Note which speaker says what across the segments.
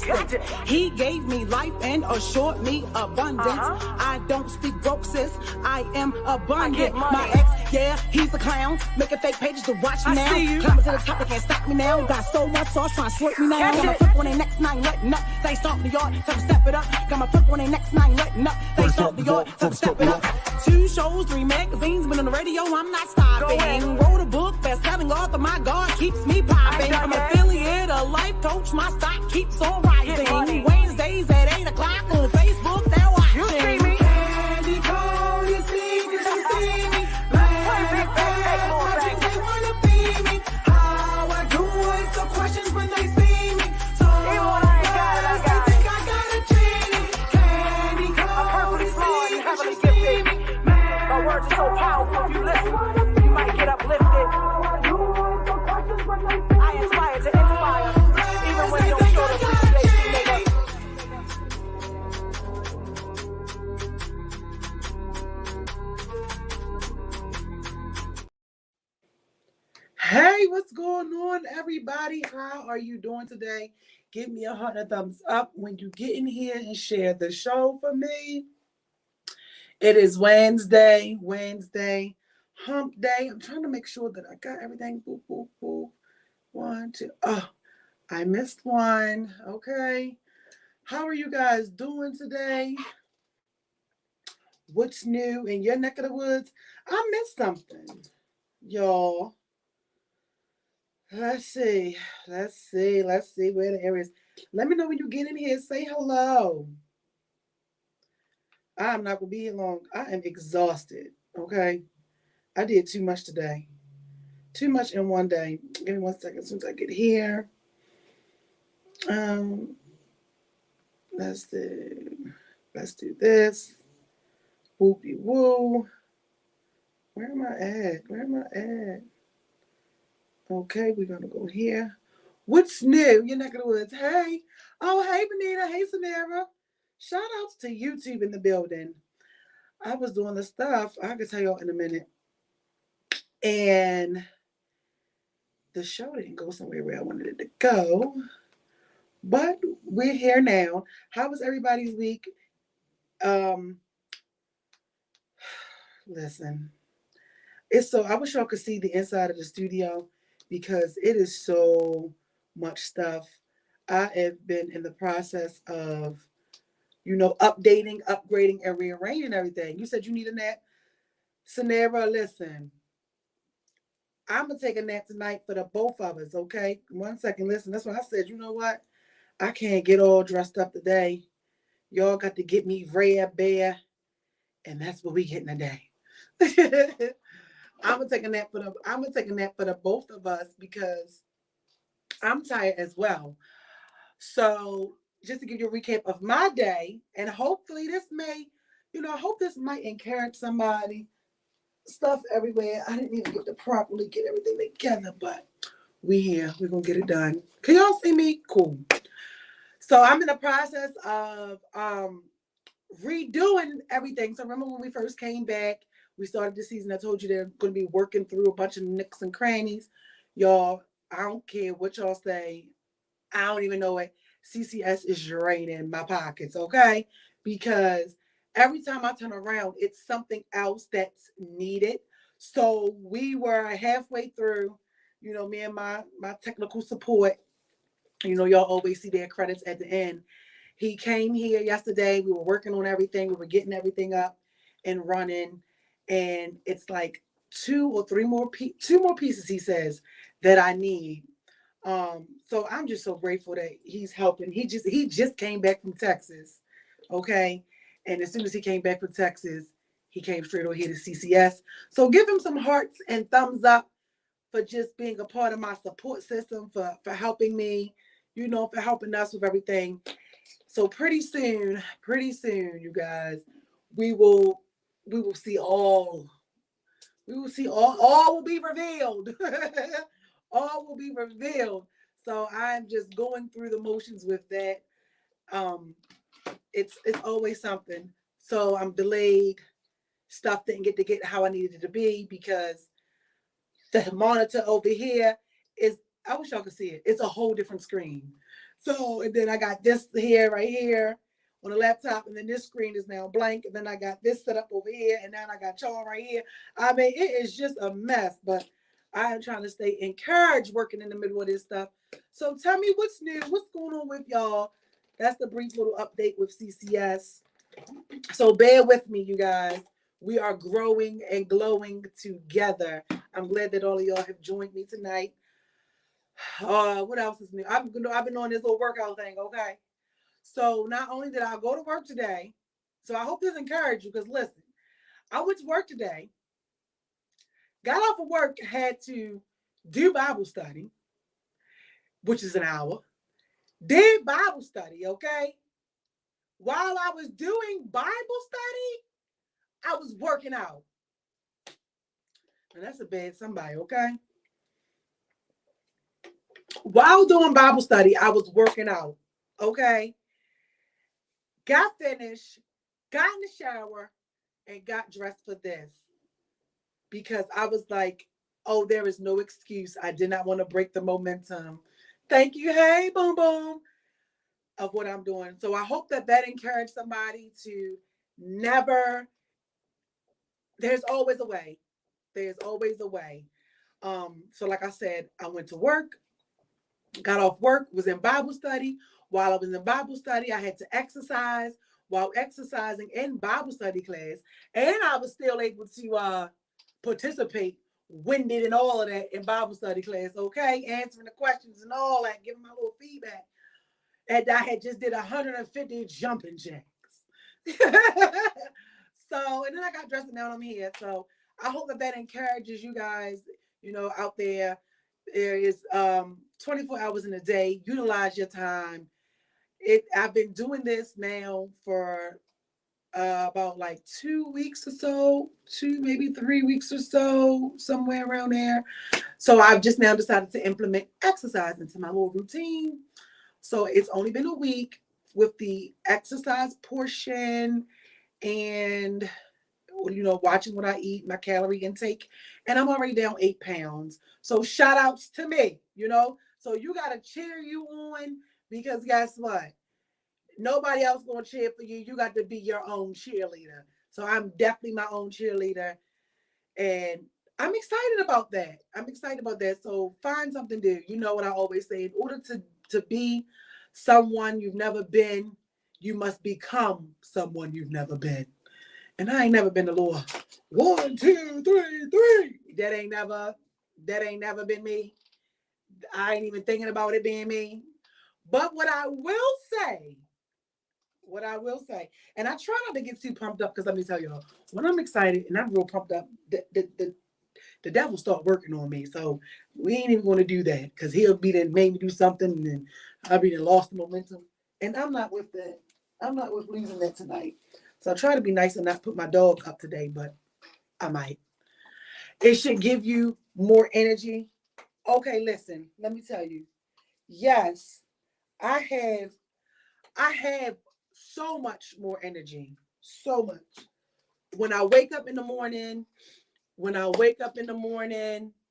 Speaker 1: substance. He gave me life and assured me abundance. I don't speak broke, sis. I am abundant. My ex, yeah, he's a clown. Making fake pages to watch me now. Climbing to the top, they can't stop me now. Got so much sauce, trying to slurp me now. Got my flip on their next nine, letting up. They stomp the yard, tell them step it up. Got my flip on their next nine, letting up. They stomp the yard, tell them step it up. 2 shows, 3 magazines, been on the radio, I'm not stopping. Wrote a book, best-selling author, my God keeps me popping. I'm affiliate, a life coach, my stock keeps on rising. Wednesdays at 8 o'clock on Facebook, they're watching. You see me? Candy cold, you see me, you see me. They wanna be me. How I do is the questions when they see me. So they think I got a genie. Candy cold, you see me, you see me.
Speaker 2: My words are so powerful, if you listen, you might get uplifted. I inspire to inspire, even when you don't show the appreciation, nigga.
Speaker 3: Hey, what's going on, everybody? How are you doing today? Give me a heart and a thumbs up when you get in here and share the show for me. It is Wednesday, hump day. I'm trying to make sure that I got everything. Boop, boop, boop. 1, 2. Oh, I missed one. Okay. How are you guys doing today? What's new in your neck of the woods? I missed something, y'all. Let's see where the area is. Let me know when you get in here. Say hello. I'm not going to be here long. I am exhausted, okay? I did too much today. Too much in one day. Give me 1 second as soon as I get here. Let's do this. Whoopie woo. Where am I at? Okay, we're going to go here. What's new? Your neck of the woods. Hey. Oh, hey, Benita. Hey, Samara. Shout outs to YouTube in the building. I was doing the stuff. I can tell y'all in a minute. And the show didn't go somewhere where I wanted it to go. But we're here now. How was everybody's week? Listen. I wish y'all could see the inside of the studio because it is so much stuff. I have been in the process of updating, upgrading, and rearranging everything. You said you need a nap? Sanera, listen. I'm going to take a nap tonight for the both of us, okay? 1 second, listen. That's why I said, you know what? I can't get all dressed up today. Y'all got to get me red bare, and that's what we getting today. I'm gonna take a nap for the both of us because I'm tired as well. So just to give you a recap of my day, and hopefully this might encourage somebody. Stuff everywhere. I didn't even get to properly get everything together, but we here. We're gonna get it done. Can y'all see me? Cool. So I'm in the process of redoing everything. So remember when we first came back, we started this season. I told you they're going to be working through a bunch of nicks and crannies. Y'all, I don't care what y'all say. I don't even know it. CCS is draining my pockets, okay? Because every time I turn around, it's something else that's needed. So we were halfway through, me and my technical support. Y'all always see their credits at the end. He came here yesterday. We were working on everything. We were getting everything up and running. And it's like 2 more pieces, he says, that I need. So I'm just so grateful that he's helping. He just came back from Texas, okay? And as soon as he came back from Texas, he came straight over here to CCS. So give him some hearts and thumbs up for just being a part of my support system, for helping me, for helping us with everything. So pretty soon, you guys, we will see all. We will see all will be revealed. All will be revealed. So I'm just going through the motions with that. It's always something. So I'm delayed. Stuff didn't get how I needed it to be because the monitor over here I wish y'all could see it. It's a whole different screen. So, and then I got this here, right here on the laptop, and then this screen is now blank, and then I got this set up over here, and then I got y'all right here. I mean, it is just a mess, but I am trying to stay encouraged working in the middle of this stuff. So tell me what's new, what's going on with y'all. That's the brief little update with CCS. So bear with me, you guys. We are growing and glowing together. I'm glad that all of y'all have joined me tonight. What else is new? I've been on this little workout thing, okay? So not only did I go to work today, so I hope this encouraged you, because listen, I went to work today, got off of work, had to do Bible study, which is an hour, did Bible study, okay? While I was doing Bible study, I was working out. And that's a bad somebody, okay? While doing Bible study, I was working out, okay? Got finished, got in the shower, and got dressed for this. Because I was like, oh, there is no excuse. I did not want to break the momentum. Thank you, hey, boom, boom, of what I'm doing. So I hope that encouraged somebody to never, there's always a way. There's always a way. So like I said, I went to work, got off work, was in Bible study. While I was in Bible study, I had to exercise while exercising in Bible study class. And I was still able to participate, winded and all of that in Bible study class, okay? Answering the questions and all that, giving my little feedback. And I had just did 150 jumping jacks. So, and then I got dressed and now I'm here. So I hope that encourages you guys, out there. There is 24 hours in a day. Utilize your time. I've been doing this now for about like 2 weeks or so, maybe 3 weeks or so, somewhere around there. So I've just now decided to implement exercise into my little routine. So it's only been a week with the exercise portion and, watching what I eat, my calorie intake, and I'm already down 8 pounds. So shout outs to me, so you got to cheer you on, because guess what? Nobody else going to cheer for you. You got to be your own cheerleader. So I'm definitely my own cheerleader. And I'm excited about that. So find something to do. You know what I always say, in order to be someone you've never been, you must become someone you've never been. And I ain't never been the Lord. 1, 2, 3, 3. That ain't never been me. I ain't even thinking about it being me. But what I will say, and I try not to get too pumped up, because let me tell y'all, when I'm excited and I'm real pumped up, the devil start working on me. So we ain't even going to do that, because he'll be there, made me do something, and then I'll be there, lost the momentum. And I'm not with that. I'm not with losing that tonight. So I try to be nice and not put my dog up today, but I might. It should give you more energy. Okay, listen, let me tell you. Yes, I have so much more energy. So much. When I wake up in the morning,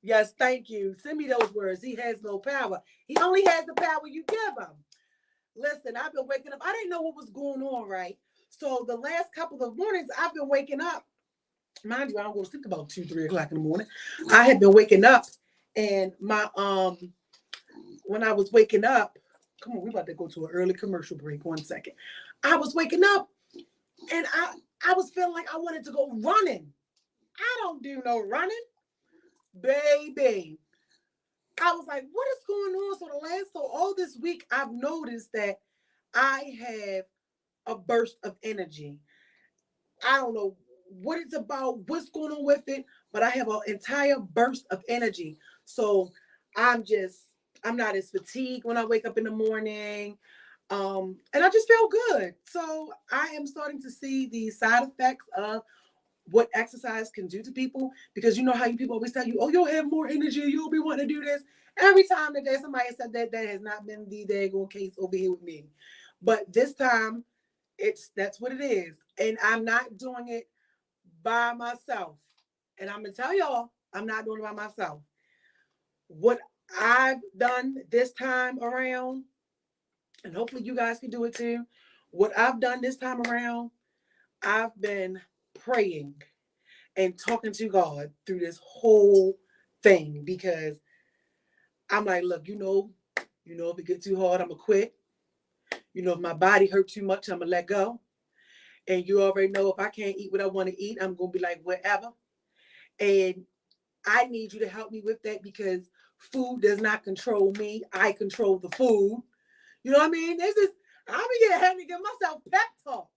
Speaker 3: yes, thank you. Send me those words. He has no power. He only has the power you give him. Listen, I've been waking up. I didn't know what was going on, right? So the last couple of mornings, I've been waking up. Mind you, I don't go to sleep about 2, 3 o'clock in the morning. I had been waking up, and my when I was waking up, come on, we're about to go to an early commercial break. 1 second. I was waking up, and I was feeling like I wanted to go running. I don't do no running, baby. I was like, what is going on? So all this week, I've noticed that I have a burst of energy. I don't know what it's about, what's going on with it, but I have an entire burst of energy. So I'm not as fatigued when I wake up in the morning. And I just feel good. So I am starting to see the side effects of what exercise can do to people, because you know how people always tell you, oh, you'll have more energy, you'll be wanting to do this. Every time that there's somebody said that has not been the daggone case over here with me. But this time, that's what it is. And I'm not doing it by myself. And I'm going to tell y'all, I'm not doing it by myself. What I've done this time around, and hopefully you guys can do it too. What I've done this time around, I've been praying and talking to God through this whole thing because I'm like, look, if it gets too hard, I'm gonna quit. If my body hurt too much, I'm gonna let go. And you already know if I can't eat what I want to eat, I'm gonna be like, whatever. And I need you to help me with that because food does not control me. I control the food. You know what I mean? I'm having to give myself pep talks.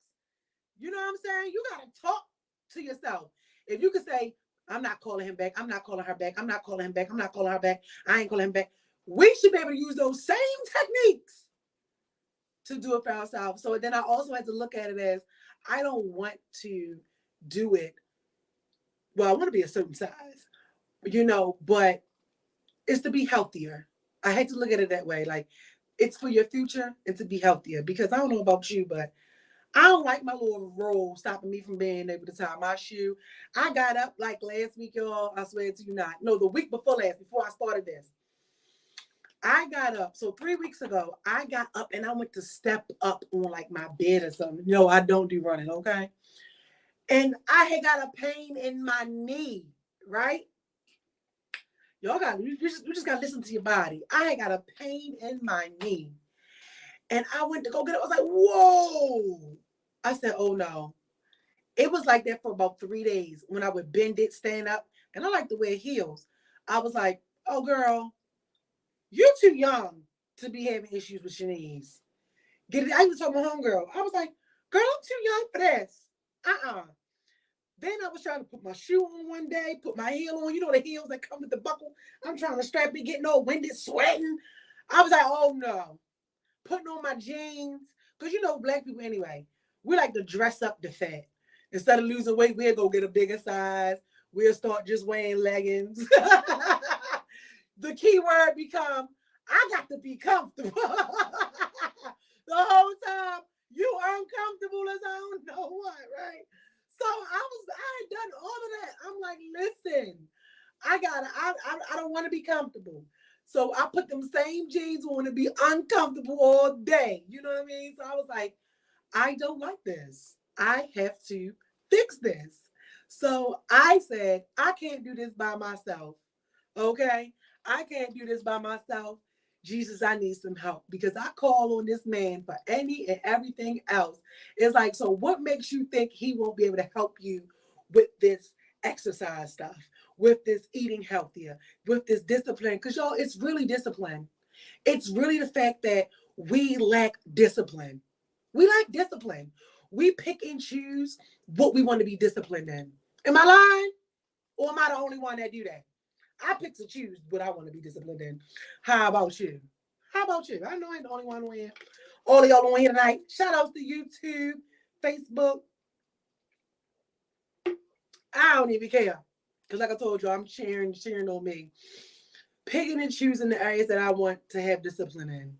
Speaker 3: You know what I'm saying? You gotta talk to yourself. If you could say, I'm not calling him back, I'm not calling her back, I'm not calling him back, I'm not calling her back, I ain't calling him back. We should be able to use those same techniques to do it for ourselves. So then I also had to look at it as I don't want to do it. Well, I want to be a certain size, but it's to be healthier. I had to look at it that way. Like it's for your future and to be healthier because I don't know about you, but I don't like my little roll stopping me from being able to tie my shoe. I got up like last week, y'all. I swear to you not. No, the week before last, before I started this. I got up. So 3 weeks ago, I got up and I went to step up on like my bed or something. I don't do running, okay? And I had got a pain in my knee, right? You just gotta listen to your body. I had got a pain in my knee. And I went to go get it. I was like, whoa. I said, oh no. It was like that for about 3 days when I would bend it, stand up. And I like to wear heels. I was like, oh girl, you're too young to be having issues with your knees. Get it? I even told my homegirl. I was like, girl, I'm too young for this. Then I was trying to put my shoe on one day, put my heel on. You know the heels that come with the buckle. I'm trying to strap it, getting all winded, sweating. I was like, oh no. Putting on my jeans. Because black people anyway, we like to dress up the fat. Instead of losing weight, we'll go get a bigger size. We'll start just wearing leggings. The key word become, I got to be comfortable. The whole time, you uncomfortable as I don't know what, right? So I had done all of that. I'm like, listen, I don't want to be comfortable. So I put them same jeans on to be uncomfortable all day. You know what I mean? So I was like, I don't like this. I have to fix this. So I said, I can't do this by myself. Okay? I can't do this by myself. Jesus, I need some help because I call on this man for any and everything else. It's like, so what makes you think he won't be able to help you with this exercise stuff, with this eating healthier, with this discipline? Because y'all, it's really discipline. It's really the fact that we lack discipline. We lack discipline. We pick and choose what we want to be disciplined in. Am I lying? Or am I the only one that do that? I pick to choose what I want to be disciplined in. How about you? How about you? I know I ain't the only one on here. All of y'all on here tonight. Shout out to YouTube, Facebook. I don't even care. Because like I told you, I'm sharing on me. Picking and choosing the areas that I want to have discipline in.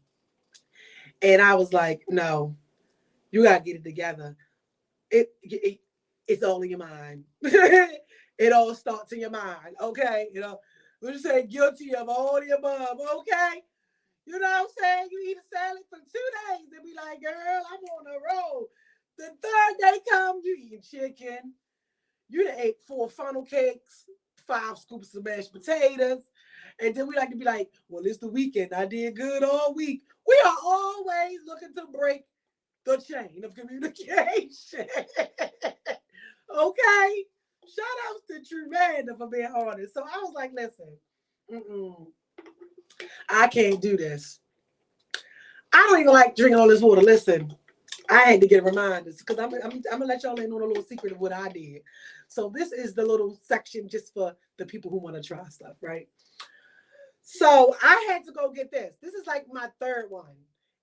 Speaker 3: And I was like, no, you got to get it together. It's all in your mind. It all starts in your mind, okay? We just say guilty of all the above, okay? You know what I'm saying? You eat a salad for 2 days and be like, girl, I'm on a roll. The third day comes, you eating chicken. You done ate 4 funnel cakes, 5 scoops of mashed potatoes. And then we like to be like, well, it's the weekend. I did good all week. We are always looking to break the chain of communication. Okay? Shout out to True Man for being honest. So I was like, listen, I can't do this. I don't even like drinking all this water. Listen, I had to get reminders because I'm gonna let y'all in on a little secret of what I did. So this is the little section just for the people who want to try stuff, right? So I had to go get this. This is like my 3rd one.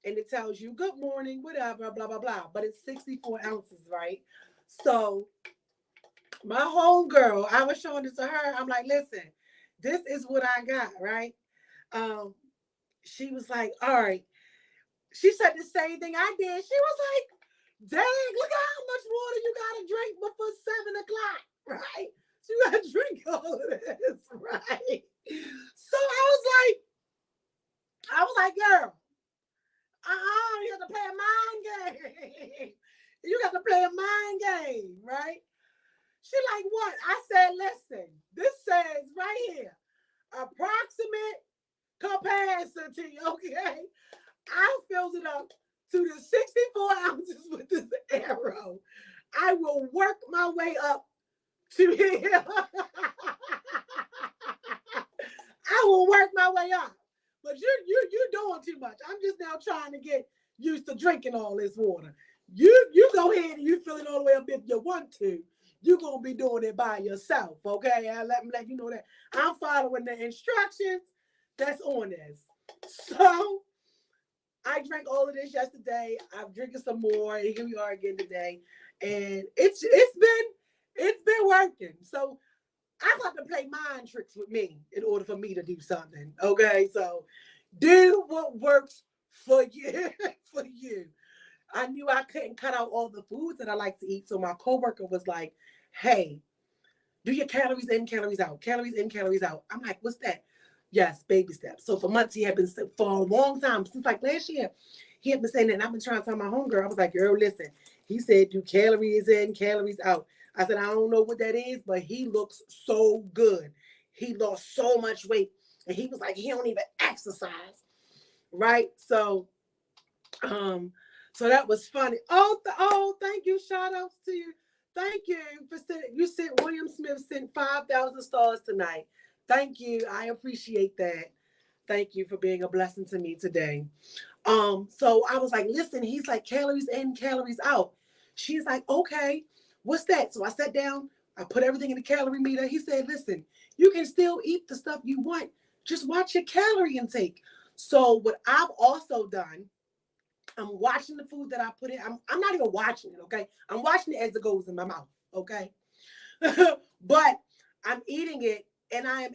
Speaker 3: And it tells you good morning, whatever, blah, blah, blah. But it's 64 ounces, right? So my homegirl, I was showing this to her. I'm like, listen, this is what I got, right? She was like, all right. She said the same thing I did. She was like, dang, look how much water you got to drink before 7 o'clock, right? So you got to drink all of this, right? So I was like, girl, You got to play a mind game. You got to play a mind game, right? She like, what? I said, listen, this says right here, approximate capacity, okay? I filled it up to the 64 ounces with this arrow. I will work my way up to here. I will work my way up. But you're doing too much. I'm just now trying to get used to drinking all this water. You go ahead and you fill it all the way up if you want to. You're going to be doing it by yourself, okay? I'll let you know that I'm following the instructions that's on this. So I drank all of this yesterday. I'm drinking some more, and here we are again today. And it's been working. So I got to play mind tricks with me in order for me to do something, okay? So do what works for you. For you. I knew I couldn't cut out all the foods that I like to eat. So my coworker was like, hey, do your calories in, calories out. Calories in, calories out. I'm like, what's that? Yes, baby steps. So for months, for a long time, since like last year, he had been saying that. And I've been trying to tell my homegirl. I was like, girl, listen. He said, do calories in, calories out. I said, I don't know what that is, but he looks so good. He lost so much weight. And he was like, he don't even exercise. Right? So that was funny. Oh, thank you. Shout outs to you. Thank you for sending. You sent William Smith sent 5,000 stars tonight. Thank you. I appreciate that. Thank you for being a blessing to me today. So I was like, listen, he's like calories in, calories out. She's like, okay, what's that? So I sat down, I put everything in the calorie meter. He said, listen, you can still eat the stuff you want. Just watch your calorie intake. So what I've also done, I'm watching the food that I put in. I'm not even watching it, okay? I'm watching it as it goes in my mouth, okay? But I'm eating it, and I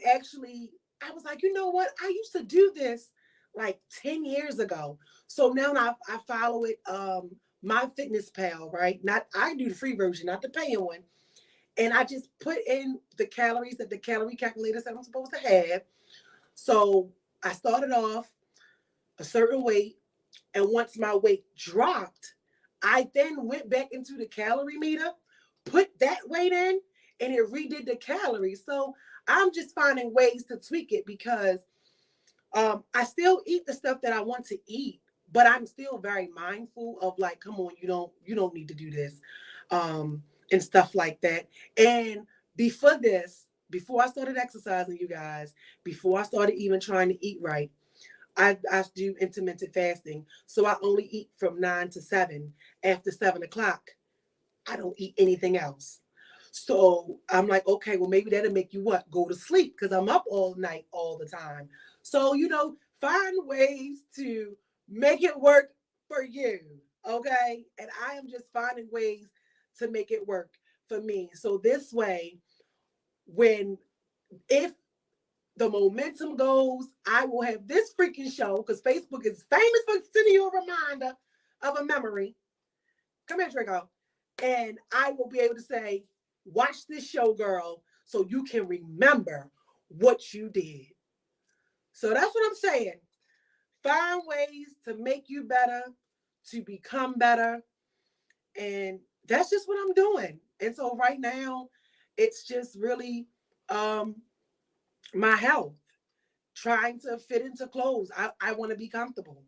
Speaker 3: was like, you know what? I used to do this like 10 years ago. So now I follow it, MyFitnessPal, right? I do the free version, not the paying one. And I just put in the calories that the calorie calculator said I'm supposed to have. So I started off a certain weight. And once my weight dropped, I then went back into the calorie meter, put that weight in, and it redid the calories. So I'm just finding ways to tweak it because I still eat the stuff that I want to eat, but I'm still very mindful of like, come on, you don't need to do this, and stuff like that. And before I started exercising, you guys, before I started even trying to eat right, I do intermittent fasting. So I only eat from 9 to 7. After 7 o'clock, I don't eat anything else. So I'm like, okay, well, maybe that'll make you what? Go to sleep because I'm up all night, all the time. So, find ways to make it work for you. Okay. And I am just finding ways to make it work for me. So this way, if the momentum goes, I will have this freaking show because Facebook is famous for sending you a reminder of a memory. Come here, Draco. And I will be able to say, watch this show, girl, so you can remember what you did. So that's what I'm saying. Find ways to make you better, to become better. And that's just what I'm doing. And so right now, it's just really my health, trying to fit into clothes. I want to be comfortable.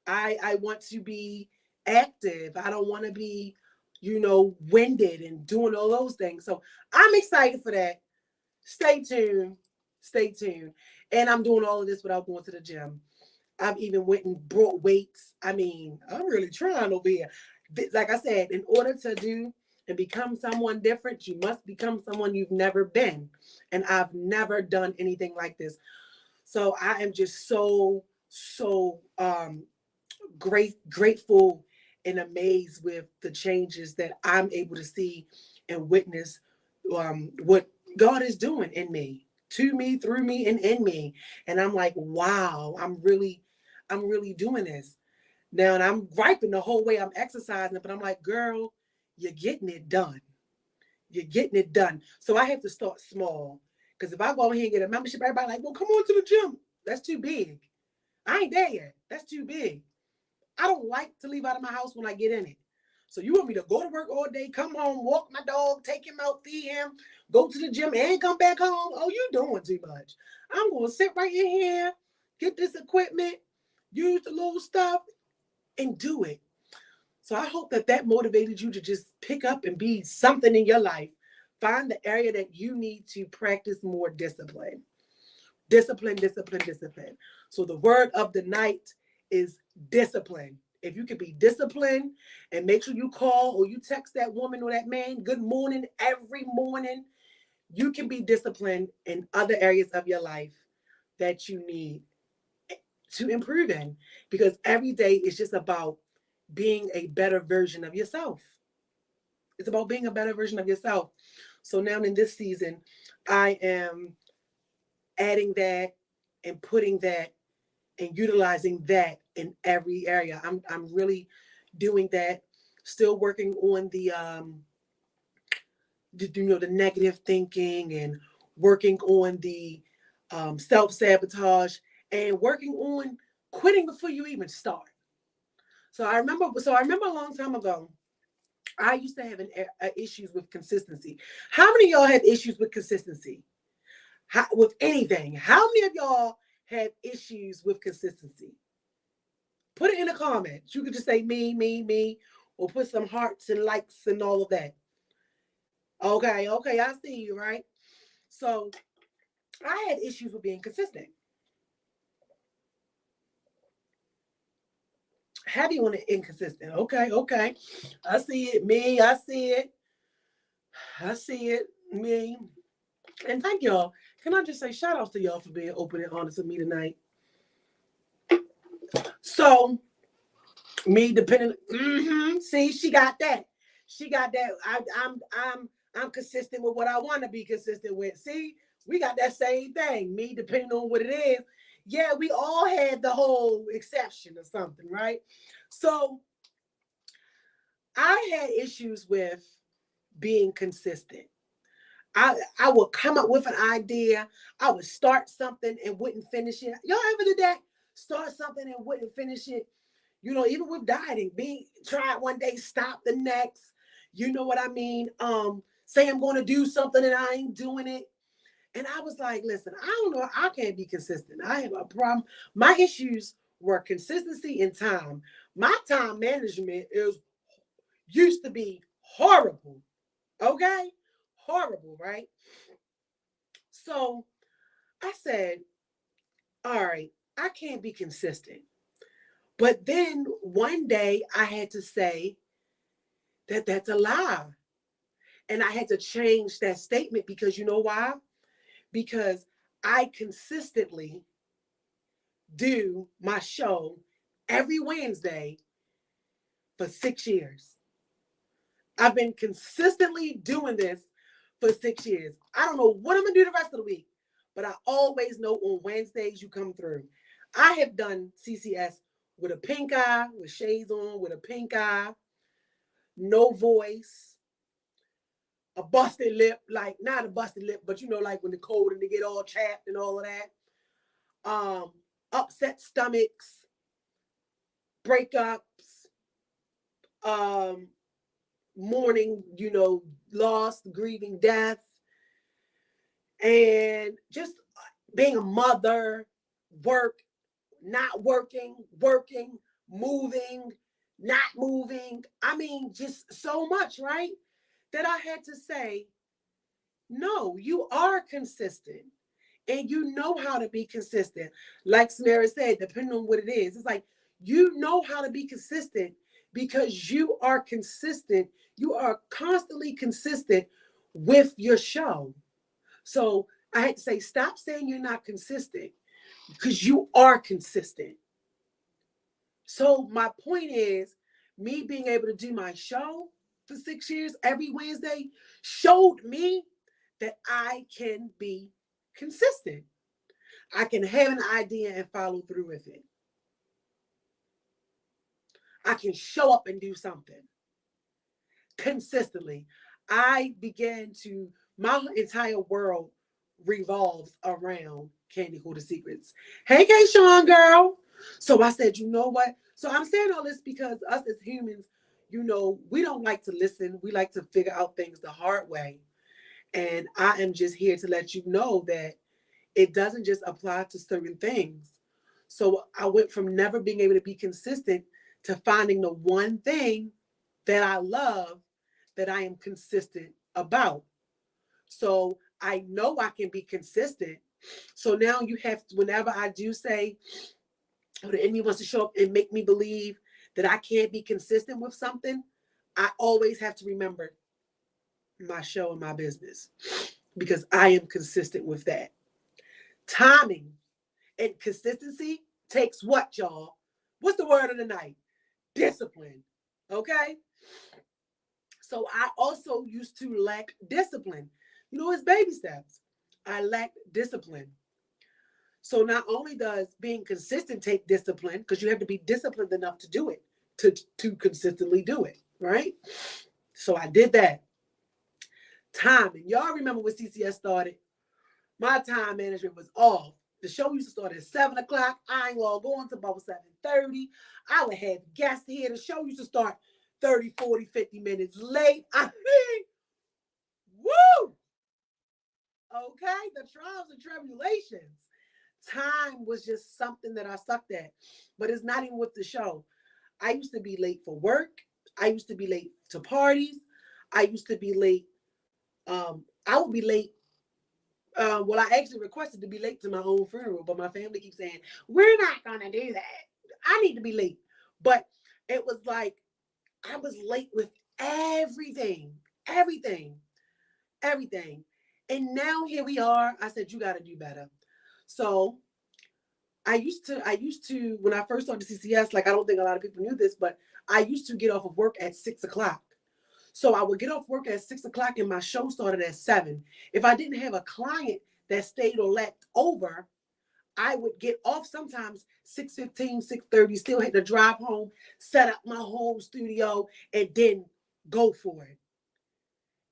Speaker 3: I want to be active. I don't want to be, winded and doing all those things. So I'm excited for that. Stay tuned. And I'm doing all of this without going to the gym. I've even went and brought weights. I mean, I'm really trying over here. Like I said, in order to do and become someone different, you must become someone you've never been. And I've never done anything like this. So I am just so grateful and amazed with the changes that I'm able to see and witness what God is doing in me, to me, through me, and in me. And I'm like, wow, I'm really doing this. Now, and I'm griping the whole way I'm exercising, but I'm like, girl, you're getting it done. So I have to start small. Because if I go over here and get a membership, everybody like, well, come on to the gym. That's too big. I ain't there yet. That's too big. I don't like to leave out of my house when I get in it. So you want me to go to work all day, come home, walk my dog, take him out, feed him, go to the gym, and come back home? Oh, you doing too much. I'm going to sit right in here, get this equipment, use the little stuff, and do it. So I hope that motivated you to just pick up and be something in your life. Find the area that you need to practice more discipline. Discipline, discipline, discipline. So the word of the night is discipline. If you can be disciplined and make sure you call or you text that woman or that man good morning every morning, you can be disciplined in other areas of your life that you need to improve in. Because every day is just about being a better version of yourself. It's about being a better version of yourself. So now in this season, I am adding that and putting that and utilizing that in every area. I'm really doing that. Still working on the negative thinking, and working on the self-sabotage, and working on quitting before you even start. So I remember a long time ago, I used to have issues with consistency. How many of y'all have issues with consistency? With anything? How many of y'all have issues with consistency? Put it in the comments. You could just say me, or put some hearts and likes and all of that. Okay, I see you, right? So I had issues with being consistent. Heavy on the inconsistent. Okay. I see it. Me, I see it. Me. And thank y'all. Can I just say shout outs to y'all for being open and honest with me tonight? So, me depending. See, she got that. I'm consistent with what I want to be consistent with. See, we got that same thing. Me depending on what it is. Yeah, we all had the whole exception or something, right? So I had issues with being consistent. I would come up with an idea. I would start something and wouldn't finish it. Y'all ever did that? Start something and wouldn't finish it. Even with dieting, try it one day, stop the next. You know what I mean? Say I'm going to do something and I ain't doing it. And I was like, listen, I don't know. I can't be consistent. I have a problem. My issues were consistency and time. My time management used to be horrible. Okay? Horrible, right? So I said, all right, I can't be consistent. But then one day I had to say that that's a lie. And I had to change that statement because you know why? Because I consistently do my show every Wednesday for 6 years. I've been consistently doing this for 6 years. I don't know what I'm going to do the rest of the week, but I always know on Wednesdays you come through. I have done CCS with a pink eye, with shades on, with a pink eye, no voice, a busted lip, like not a busted lip, but like when the cold and they get all chapped and all of that. Upset stomachs, breakups, mourning, loss, grieving death, and just being a mother, work, not working, moving, not moving. I mean, just so much, right? That I had to say, no, you are consistent and you know how to be consistent. Like Samara said, depending on what it is, it's like, you know how to be consistent because you are consistent. You are constantly consistent with your show. So I had to say, stop saying you're not consistent because you are consistent. So my point is, me being able to do my show for 6 years, every Wednesday, showed me that I can be consistent. I can have an idea and follow through with it. I can show up and do something consistently. My entire world revolves around Candy Hoarder Secrets. Hey, K-Sean girl. So I said, you know what? So I'm saying all this because us as humans, we don't like to listen. We like to figure out things the hard way. And I am just here to let you know that it doesn't just apply to certain things. So I went from never being able to be consistent to finding the one thing that I love that I am consistent about. So I know I can be consistent. So now you have to, whenever I do say, or the enemy wants to show up and make me believe that I can't be consistent with something, I always have to remember my show and my business because I am consistent with that. Timing and consistency takes what, y'all? What's the word of the night? Discipline. Okay? So I also used to lack discipline. It's baby steps. I lacked discipline. So not only does being consistent take discipline, because you have to be disciplined enough to do it, to consistently do it, right? So I did that. Timing. Y'all remember when CCS started? My time management was off. The show used to start at 7 o'clock. I ain't all going to about 7:30. I would have guests here. The show used to start 30, 40, 50 minutes late. I mean, woo! Okay, the trials and tribulations. Time was just something that I sucked at. But it's not even with the show. I used to be late for work. I used to be late to parties. I used to be late. I would be late. Well, I actually requested to be late to my own funeral, but my family keeps saying, we're not going to do that. I need to be late. But it was like, I was late with everything. And now here we are. I said, you got to do better. So I used to, when I first started CCS, like, I don't think a lot of people knew this, but I used to get off of work at 6 o'clock. So I would get off work at 6 o'clock and my show started at 7. If I didn't have a client that stayed or left over, I would get off sometimes 6:15, 6:30, still had to drive home, set up my home studio, and then go for it.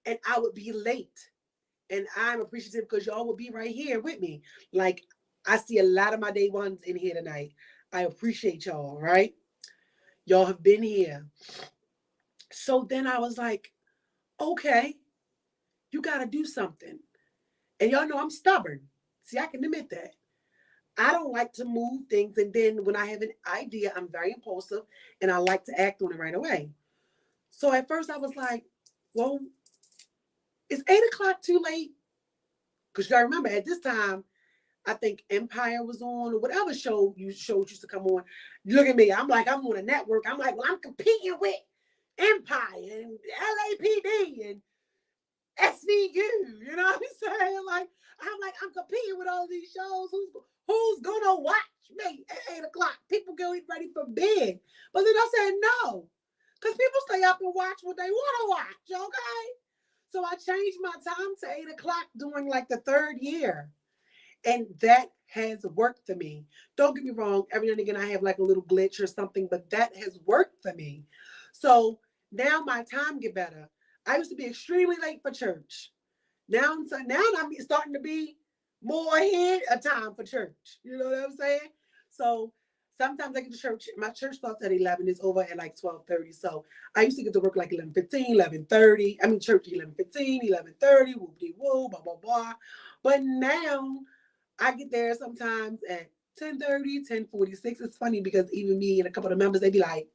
Speaker 3: And I would be late. And I'm appreciative because y'all will be right here with me. Like, I see a lot of my day ones in here tonight. I appreciate y'all, right? Y'all have been here. So then I was like, okay, you got to do something. And y'all know I'm stubborn. See, I can admit that. I don't like to move things. And then when I have an idea, I'm very impulsive and I like to act on it right away. So at first I was like, well, is 8 o'clock too late? Because you got to remember, at this time, I think Empire was on or whatever shows used to come on. Look at me. I'm like, I'm on a network. I'm like, well, I'm competing with Empire and LAPD and SVU. You know what I'm saying? Like, I'm competing with all these shows. Who's gonna watch me at 8 o'clock? People getting ready for bed. But then I said no. Because people stay up and watch what they want to watch, okay? So I changed my time to 8 o'clock during like the 3rd year. And that has worked for me. Don't get me wrong. Every now and again, I have like a little glitch or something, but that has worked for me. So now my time get better. I used to be extremely late for church. Now I'm starting to be more ahead of time for church. You know what I'm saying? So sometimes I get to church. My church starts at 11. It's over at like 12:30. So I used to get to work like 11:15, 11:30. I mean, church 11:15, 11:30, whoop-de-woo, blah, blah, blah. But now I get there sometimes at 10:30, 10:46. It's funny because even me and a couple of members, they be like,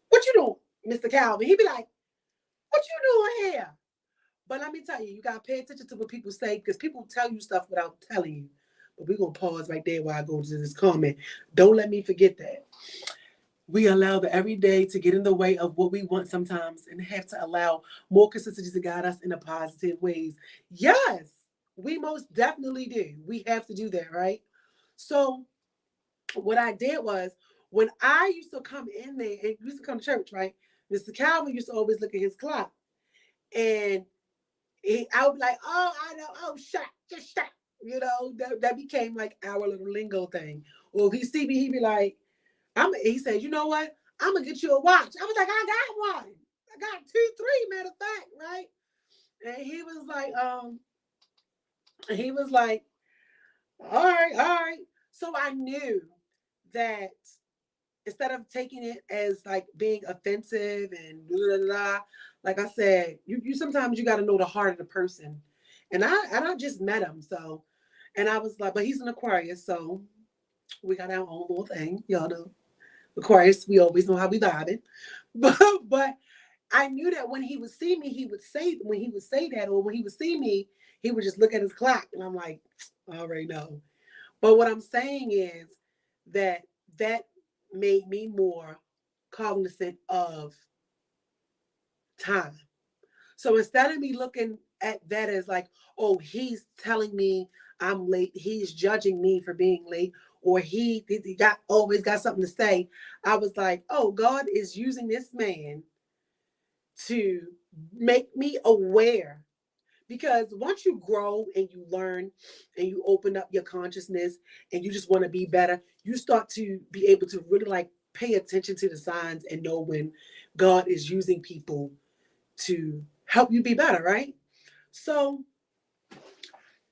Speaker 3: what you doing, Mr. Calvin? He be like, what you doing here? But let me tell you, you got to pay attention to what people say because people tell you stuff without telling you. But we're going to pause right there while I go to this comment. Don't let me forget that. We allow the everyday to get in the way of what we want sometimes and have to allow more consistency to guide us in a positive ways. Yes, we most definitely do. We have to do that, right? So what I did was when I used to come in there and used to come to church, right? Mr. Calvin used to always look at his clock. And I would be like, oh, I know, oh, just shut. You know, that became like our little lingo thing. Or if he see me, he'd be like, he said, you know what? I'm going to get you a watch. I was like, I got one. I got 2, 3, matter of fact, right? And he was like, all right. So I knew that instead of taking it as like being offensive and blah, blah, blah, like I said, you sometimes you got to know the heart of the person. And I just met him, so, and I was like, but he's an Aquarius, so we got our own little thing, y'all know. Aquarius, we always know how we vibing, but I knew that when he would see me, he would say when he would say that, or when he would see me, he would just look at his clock, and I'm like, I already know. But what I'm saying is that that made me more cognizant of time. So instead of me looking at that as like, oh, he's telling me I'm late, he's judging me for being late, or he got always got something to say, I was like, oh, God is using this man to make me aware. Because once you grow and you learn and you open up your consciousness and you just want to be better, you start to be able to really like pay attention to the signs and know when God is using people to help you be better, right? So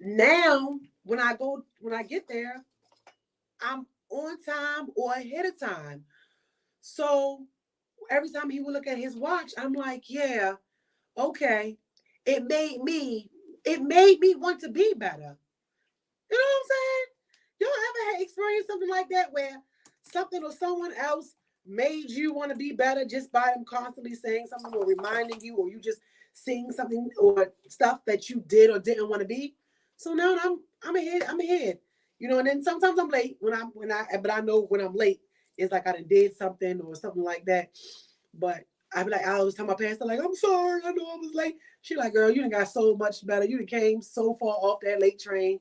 Speaker 3: now when I get there, I'm on time or ahead of time. So every time he would look at his watch, I'm like, yeah, okay. It made me want to be better. You know what I'm saying? Y'all ever had experienced something like that where something or someone else made you want to be better just by them constantly saying something or reminding you, or you just seeing something or stuff that you did or didn't want to be? So now I'm ahead. You know, and then sometimes I'm late but I know when I'm late, it's like I done did something or something like that. But I be like, I always tell my pastor, like, I'm sorry, I know I was late. She like, girl, you done got so much better. You done came so far off that late train.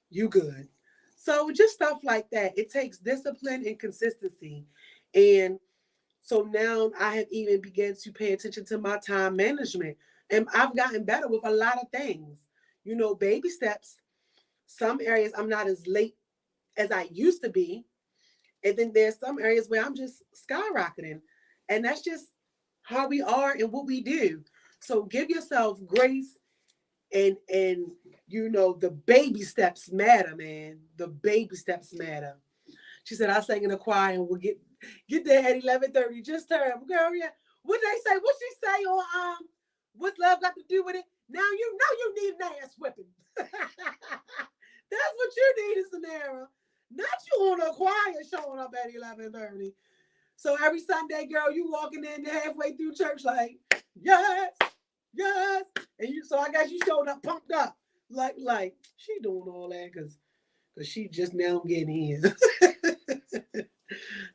Speaker 3: You good. So just stuff like that. It takes discipline and consistency. And so now I have even begun to pay attention to my time management. And I've gotten better with a lot of things. You know, baby steps. Some areas I'm not as late as I used to be. And then there's some areas where I'm just skyrocketing. And that's just how we are and what we do. So give yourself grace, and you know, the baby steps matter, man. The baby steps matter. She said, I sang in the choir and we'll get there at 11:30. Just terrible, girl. Yeah. What they say? What she say on what's love got to do with it? Now you know you need an ass whipping. That's what you need, Samara. Not you on a choir showing up at 11:30. So every Sunday, girl, you walking in halfway through church like, yes, yes. And so I guess you showed up pumped up. Like she doing all that because she just now getting here.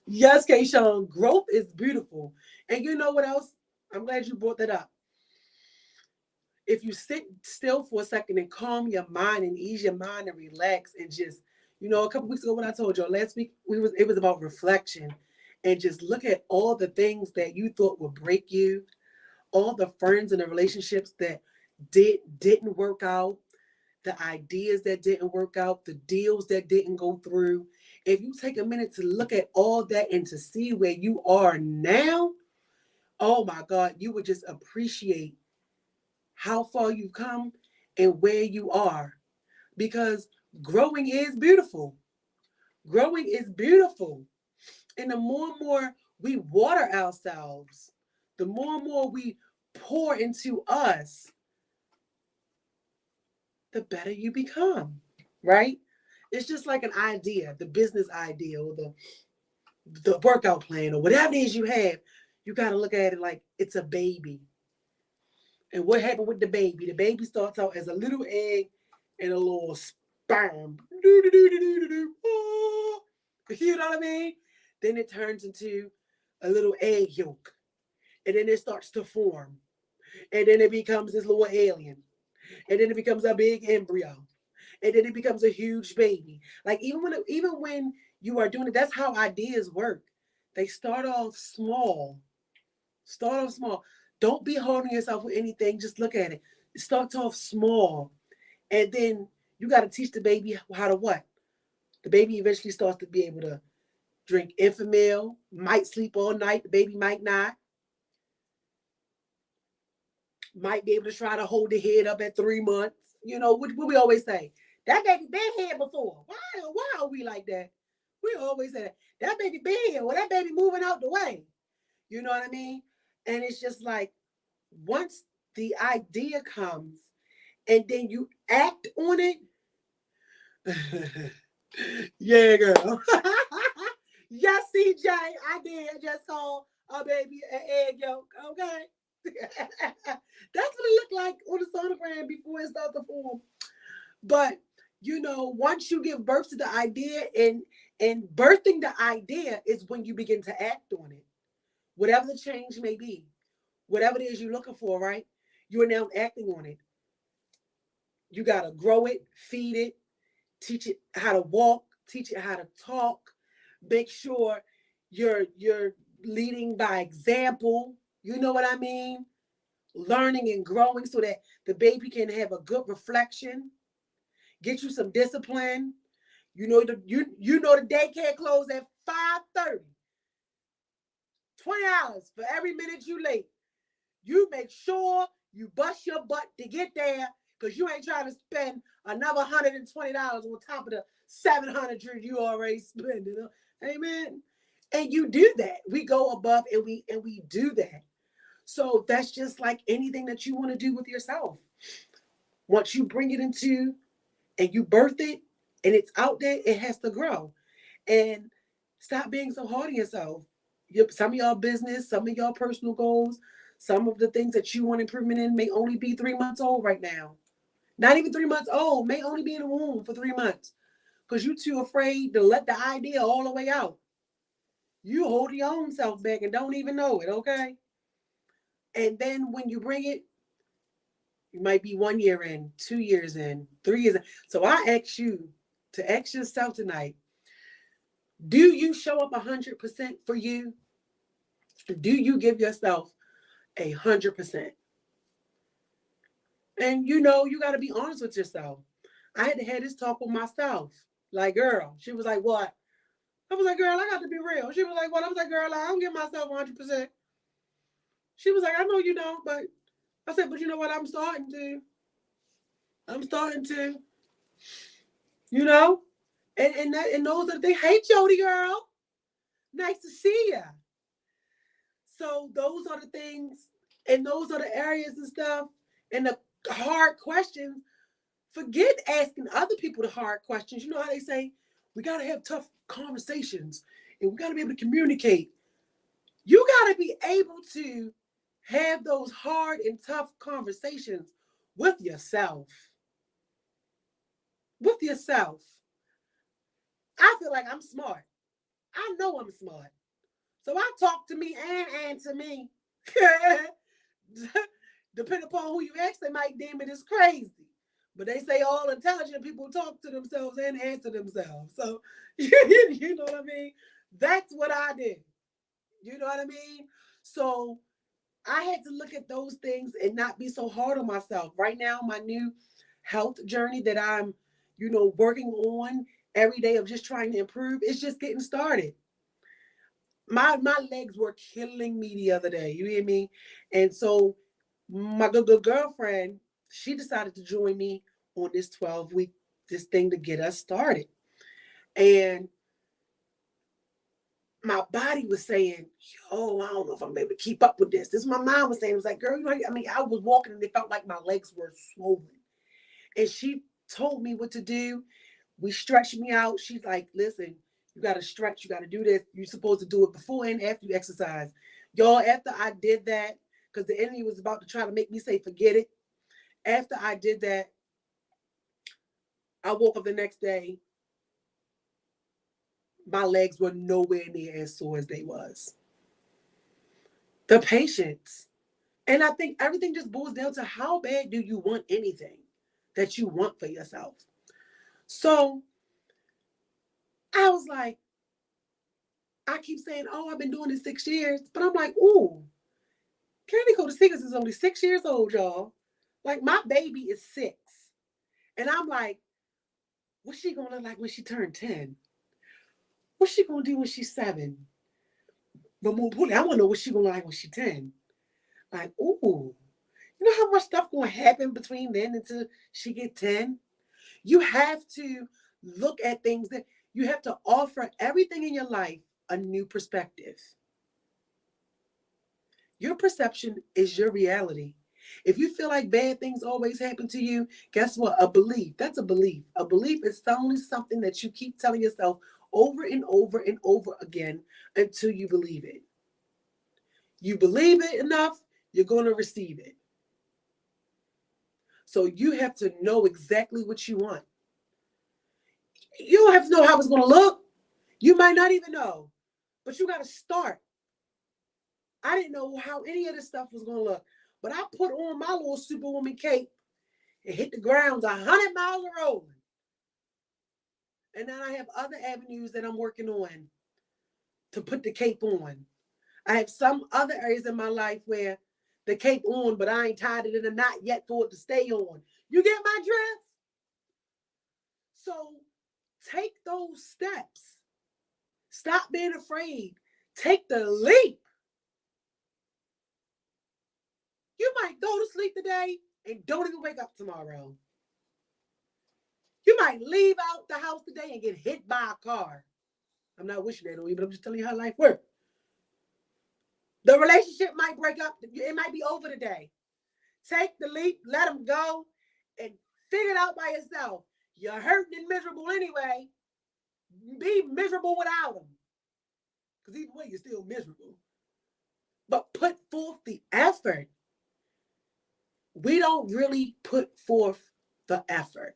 Speaker 3: Yes, Kayshawn, growth is beautiful. And you know what else? I'm glad you brought that up. If you sit still for a second and calm your mind and ease your mind and relax and just, you know, a couple weeks ago when I told y'all last week, it was about reflection. And just look at all the things that you thought would break you, all the friends and the relationships that didn't work out, the ideas that didn't work out, the deals that didn't go through. If you take a minute to look at all that and to see where you are now, oh my God, you would just appreciate how far you've come and where you are. Because growing is beautiful. Growing is beautiful. And the more and more we water ourselves, the more and more we pour into us, the better you become, right? It's just like an idea, the business idea or the workout plan or whatever it is you have. You got to look at it like it's a baby. And what happened with the baby? The baby starts out as a little egg and a little sperm. You know what I mean? Then it turns into a little egg yolk. And then it starts to form. And then it becomes this little alien. And then it becomes a big embryo. And then it becomes a huge baby. Like even when you are doing it, that's how ideas work. They start off small. Start off small. Don't be hard on yourself with anything. Just look at it. It starts off small. And then you got to teach the baby how to what? The baby eventually starts to be able to drink Enfamil, might sleep all night. The baby might not. Might be able to try to hold the head up at 3 months. You know, what we always say. That baby been here before. Why are we like that? We always say that baby been here, well, that baby moving out the way. You know what I mean? And it's just like once the idea comes and then you act on it. Yeah, girl. Yes, CJ, I did just call a baby an egg yolk. Okay. That's what it looked like on the sonogram before it started to form. But you know, once you give birth to the idea and birthing the idea is when you begin to act on it. Whatever the change may be, whatever it is you're looking for, right? You're now acting on it. You got to grow it, feed it, teach it how to walk, teach it how to talk, make sure you're leading by example. You know what I mean? Learning and growing so that the baby can have a good reflection. Get you some discipline. You know the daycare closed at 5:30. $20 for every minute you late. You make sure you bust your butt to get there because you ain't trying to spend another $120 on top of the $700 you already spent. You know? Amen. And you do that. We go above and we do that. So that's just like anything that you want to do with yourself. Once you bring it into and you birth it and it's out there, it has to grow. And stop being so hard on yourself. Some of y'all business, some of y'all personal goals, some of the things that you want improvement in may only be 3 months old right now. Not even 3 months old, may only be in the womb for 3 months because you're too afraid to let the idea all the way out. You hold your own self back and don't even know it, okay? And then when you bring it, you might be 1 year in, 2 years in, 3 years in. So I ask you to ask yourself tonight, do you show up 100% for you? Do you give yourself 100%? And you know, you got to be honest with yourself. I had to have this talk with myself. Like, girl, she was like, what? I was like, girl, I got to be real. She was like, what? I was like, girl, I don't give myself 100%. She was like, I know you don't, but I said, but you know what? I'm starting to. You know? And those are the things. Hey, Jody, girl. Nice to see you. So those are the things, and those are the areas and stuff, and the hard questions. Forget asking other people the hard questions. You know how they say, we got to have tough conversations, and we got to be able to communicate. You got to be able to have those hard and tough conversations with yourself. With yourself. I feel like I'm smart. I know I'm smart. So I talk to me and to me. Depending upon who you ask, they might deem it as crazy. But they say all intelligent people talk to themselves and answer themselves. So, you know what I mean? That's what I did. You know what I mean? So I had to look at those things and not be so hard on myself. Right now, my new health journey that I'm, working on every day of just trying to improve, it's just getting started. My legs were killing me the other day. You hear me? And so my good girlfriend, she decided to join me on this 12-week, this thing to get us started. And my body was saying, yo, I don't know if I'm able to keep up with this. This is my mind was saying. It was like, girl, I was walking and it felt like my legs were swollen. And she told me what to do. We stretched me out. She's like, listen, you got to stretch. You got to do this. You're supposed to do it before and after you exercise. Y'all, after I did that, because the enemy was about to try to make me say, forget it. After I did that, I woke up the next day. My legs were nowhere near as sore as they was. The patience. And I think everything just boils down to how bad do you want anything that you want for yourself. So I was like, I keep saying, oh, I've been doing this 6 years. But I'm like, ooh, Candy Coated Secrets is only 6 years old, y'all. Like, my baby is 6. And I'm like, what's she going to look like when she turned 10? What's she going to do when she's 7? But more importantly, I want to know what she's going to look like when she's 10. Like, ooh, you know how much stuff going to happen between then until she get 10? You have to look at things that You have to offer everything in your life a new perspective. Your perception is your reality. If you feel like bad things always happen to you, guess what? A belief. That's a belief. A belief is only something that you keep telling yourself over and over and over again until you believe it. You believe it enough, you're going to receive it. So you have to know exactly what you want. You don't have to know how it's going to look. You might not even know, but you got to start. I didn't know how any of this stuff was going to look, but I put on my little Superwoman cape and hit the grounds 100 miles a rolling. And then I have other avenues that I'm working on to put the cape on. I have some other areas in my life where the cape on, but I ain't tied it in a knot yet for it to stay on. You get my drift? So take those steps. Stop being afraid. Take the leap. You might go to sleep today and don't even wake up tomorrow. You might leave out the house today and get hit by a car. I'm not wishing that on you, but I'm just telling you how life works. The relationship might break up. It might be over today. Take the leap, let them go, and figure it out by yourself. You're hurting and miserable anyway. Be miserable without them. Because either way, you're still miserable. But put forth the effort. We don't really put forth the effort.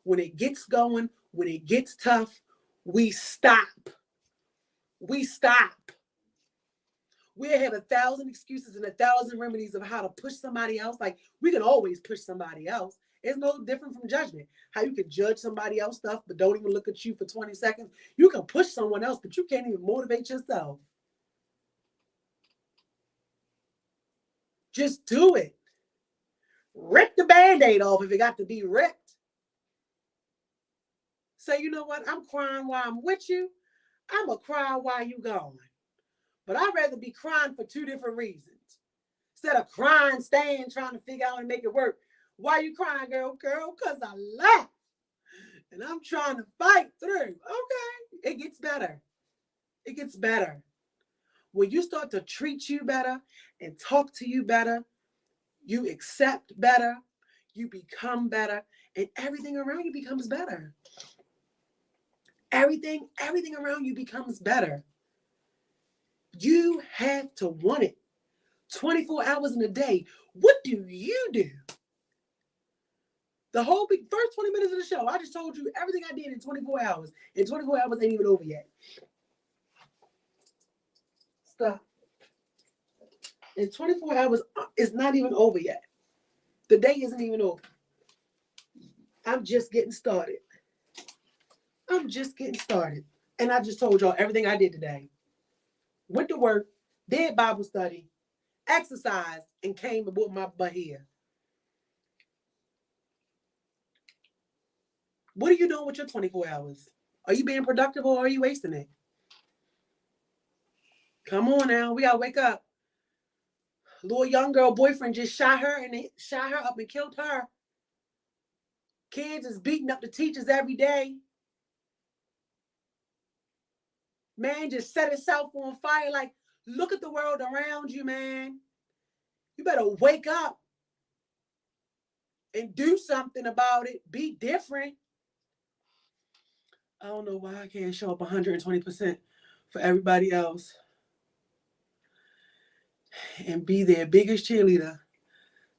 Speaker 3: When it gets going, when it gets tough, we stop. We stop. We have 1,000 excuses and 1,000 remedies of how to push somebody else. Like, we can always push somebody else. It's no different from judgment. How you can judge somebody else stuff, but don't even look at you for 20 seconds. You can push someone else, but you can't even motivate yourself. Just do it. Rip the Band-Aid off if it got to be ripped. Say, you know what? I'm crying while I'm with you. I'm going to cry while you gone. But I'd rather be crying for 2 different reasons. Instead of crying, staying, trying to figure out and make it work. Why you crying, girl? Girl, because I left. And I'm trying to fight through. Okay. It gets better. It gets better. When you start to treat you better and talk to you better, you accept better, you become better, and everything around you becomes better. Everything around you becomes better. You have to want it. 24 hours in a day. What do you do? The whole first 20 minutes of the show, I just told you everything I did in 24 hours. And 24 hours ain't even over yet. Stop. In 24 hours, it's not even over yet. The day isn't even over. I'm just getting started. I'm just getting started. And I just told y'all everything I did today. Went to work, did Bible study, exercised, and came and put my butt here. What are you doing with your 24 hours? Are you being productive or are you wasting it? Come on now, we gotta wake up. Little young girl boyfriend just shot her up and killed her. Kids is beating up the teachers every day. Man just set himself on fire. Like, look at the world around you, man. You better wake up and do something about it. Be different. I don't know why I can't show up 120% for everybody else and be their biggest cheerleader.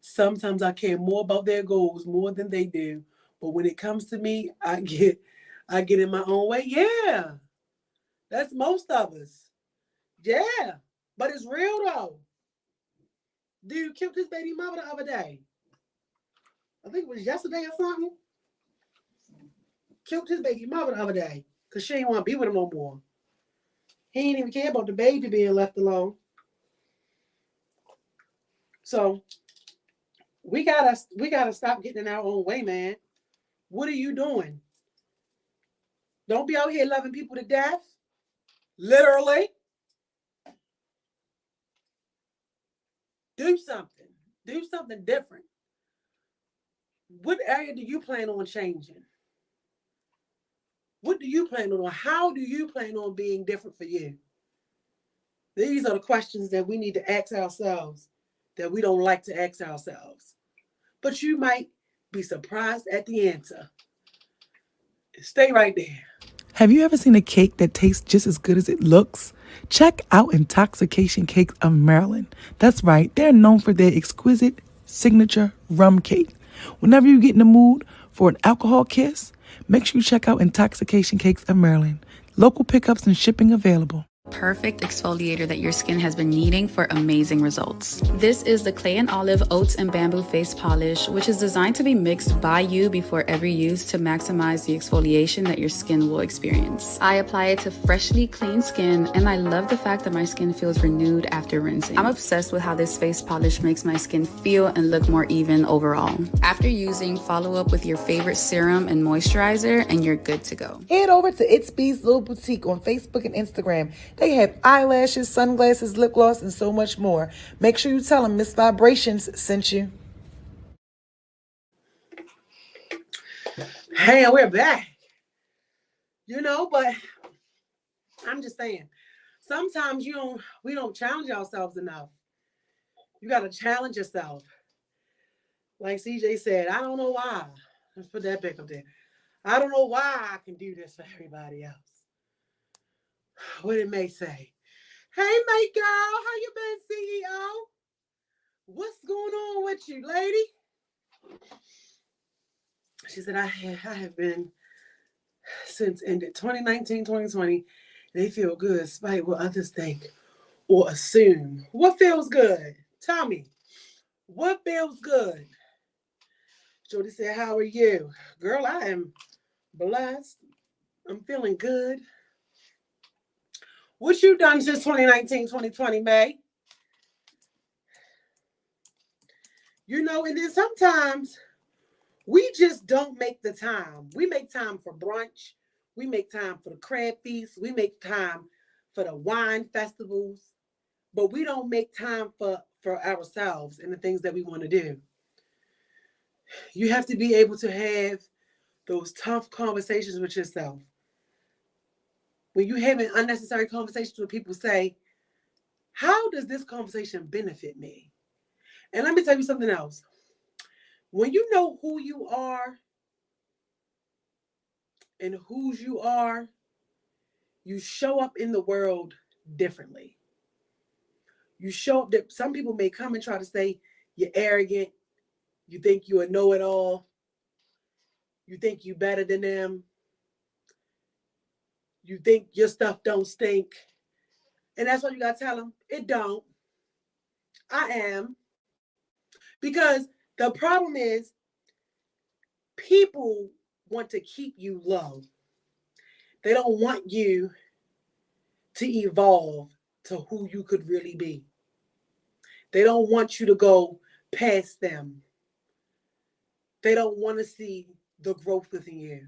Speaker 3: Sometimes I care more about their goals more than they do. But when it comes to me, I get in my own way. Yeah. That's most of us. Yeah. But it's real though. Dude killed his baby mama the other day. I think it was yesterday or something. Killed his baby mama the other day. Because she didn't want to be with him no more. He didn't even care about the baby being left alone. So we gotta stop getting in our own way, man. What are you doing? Don't be out here loving people to death. Literally. Do something. Do something different. What area do you plan on changing? What do you plan on? How do you plan on being different for you? These are the questions that we need to ask ourselves that we don't like to ask ourselves. But you might be surprised at the answer. Stay right there.
Speaker 1: Have you ever seen a cake that tastes just as good as it looks? Check out Intoxication Cakes of Maryland. That's right, they're known for their exquisite signature rum cake. Whenever you get in the mood for an alcohol kiss, make sure you check out Intoxication Cakes of Maryland. Local pickups and shipping available.
Speaker 4: Perfect exfoliator that your skin has been needing for amazing results. This is the Clay and Olive Oats and Bamboo Face Polish, which is designed to be mixed by you before every use to maximize the exfoliation that your skin will experience. I apply it to freshly clean skin, and I love the fact that my skin feels renewed after rinsing. I'm obsessed with how this face polish makes my skin feel and look more even overall. After using, follow up with your favorite serum and moisturizer, and you're good to go.
Speaker 1: Head over to It's Bee's Little Boutique on Facebook and Instagram. They have eyelashes, sunglasses, lip gloss, and so much more. Make sure you tell them Miss Vibrations sent you.
Speaker 3: Hey, we're back. But I'm just saying, sometimes we don't challenge ourselves enough. You got to challenge yourself. Like CJ said, I don't know why. Let's put that back up there. I don't know why I can do this for everybody else. What it may say. Hey, mate girl, how you been, CEO? What's going on with you, lady? She said, I have been since ended 2019, 2020. They feel good despite what others think or assume. What feels good? Tell me. What feels good? Jody said, how are you? Girl, I am blessed. I'm feeling good. What you done since 2019, 2020, May? And then sometimes we just don't make the time. We make time for brunch. We make time for the crab feast. We make time for the wine festivals. But we don't make time for ourselves and the things that we want to do. You have to be able to have those tough conversations with yourself. When you having unnecessary conversations with people, say, how does this conversation benefit me? And let me tell you something else. When you know who you are and whose you are, you show up in the world differently. You show up that some people may come and try to say you're arrogant. You think you're a know-it-all. You think you're better than them. You think your stuff don't stink. And that's what you got to tell them. It don't. I am. Because the problem is people want to keep you low. They don't want you to evolve to who you could really be. They don't want you to go past them. They don't want to see the growth within you.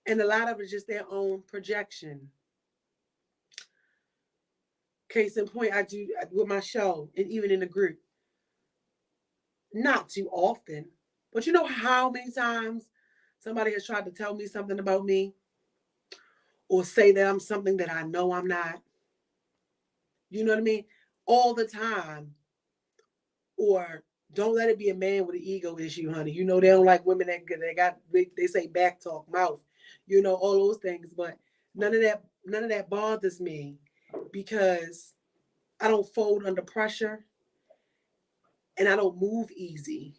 Speaker 3: And a lot of it is just their own projection. Case in point, I do with my show and even in the group. Not too often, but you know how many times somebody has tried to tell me something about me or say that I'm something that I know I'm not. You know what I mean? All the time. Or don't let it be a man with an ego issue, honey. They don't like women they say back talk, mouth. All those things, but none of that bothers me because I don't fold under pressure and I don't move easy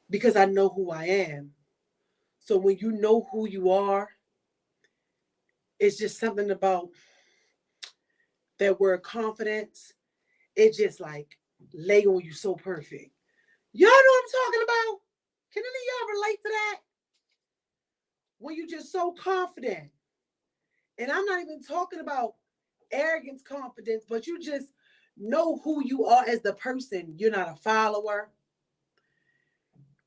Speaker 3: because I know who I am. So when you know who you are, it's just something about that word confidence. It just like lay on you so perfect. Y'all know what I'm talking about? Can any of y'all relate to that? When you're just so confident. And I'm not even talking about arrogance, confidence, but you just know who you are as the person. You're not a follower.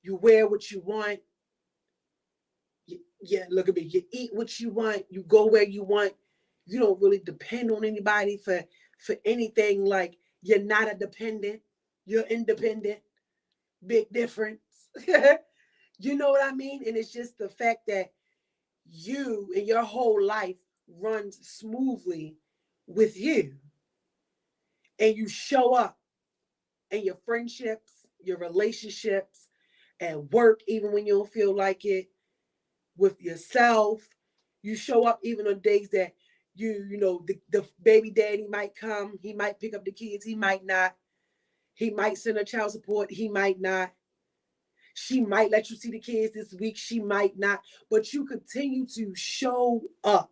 Speaker 3: You wear what you want. Look at me. You eat what you want. You go where you want. You don't really depend on anybody for anything. Like, you're not a dependent. You're independent. Big difference. You know what I mean? And it's just the fact that you and your whole life runs smoothly with you, and you show up in your friendships, your relationships, at work, even when you don't feel like it, with yourself. You show up even on days that the baby daddy might come, he might pick up the kids, he might not. He might send her child support, he might not. She might let you see the kids this week, she might not. But you continue to show up.